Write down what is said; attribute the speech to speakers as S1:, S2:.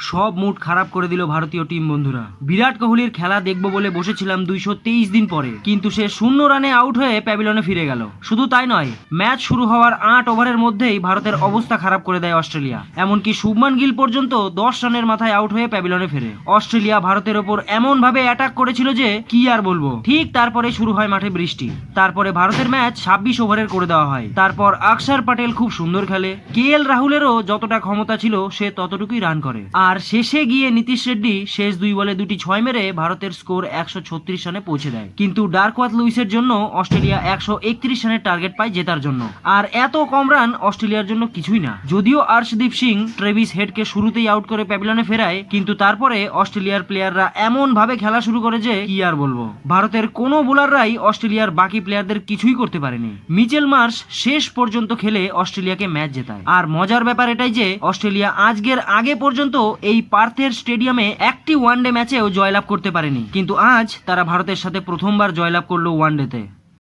S1: সব মুড খারাপ করে দিল ভারতীয় টিম বন্ধুরা। বিরাট কোহলির খেলা দেখবো বলে বসেছিলাম 223 দিন পরে, কিন্তু সে 0 রানে আউট হয়ে প্যাভিলনে ফিরে গেল। শুধু তাই নয়, ম্যাচ শুরু হওয়ার 8 ওভারের মধ্যেই ভারতের অবস্থা খারাপ করে দেয় অস্ট্রেলিয়া। এমনকি শুভমান গিল পর্যন্ত 10 রানের মাথায় আউট হয়ে প্যাভিলনে ফেরে। অস্ট্রেলিয়া ভারতের ওপর এমন ভাবে অ্যাটাক করেছিল যে কি আর বলবো। ঠিক তারপরে শুরু হয় মাঠে বৃষ্টি। তারপরে ভারতের ম্যাচ 26 ওভারের করে দেওয়া হয়। তারপর অক্ষর প্যাটেল খুব সুন্দর খেলে। KL রাহুলেরও যতটা ক্ষমতা ছিল সে ততটুকুই রান করে। আর শেষে গিয়ে নীতিশ রেড্ডি শেষ 2 বলে 2টি 6 মেরে ভারতের স্কোর 136 রানে পৌঁছে দেয়। কিন্তু ডার্কওয়াথ লুইসের জন্য অস্ট্রেলিয়া 131 রানের টার্গেট পায় জেতার জন্য। আর এত কম রান অস্ট্রেলিয়ার জন্য কিছুই না। যদিও আর্শদীপ সিং ট্রেভিস হেডকে শুরুতেই আউট করে প্যাভিলনে ফেরায়, কিন্তু তারপরে অস্ট্রেলিয়ার প্লেয়াররা এমন ভাবে খেলা শুরু করে যে কি আর বলবো। ভারতের কোনো বোলাররাই অস্ট্রেলিয়ার বাকি প্লেয়ারদের কিছুই করতে পারেনি। মিচেল মার্শ শেষ পর্যন্ত খেলে অস্ট্রেলিয়াকে ম্যাচ জেতায়। আর মজার ব্যাপার এটাই যে অস্ট্রেলিয়া আজকের আগে পর্যন্ত এই পার্থের স্টেডিয়ামে একটি ওয়ানডে ম্যাচেও জয়লাভ করতে পারেনি, কিন্তু আজ তারা ভারতের সাথে প্রথমবার জয়লাভ করলো ওয়ানডেতে।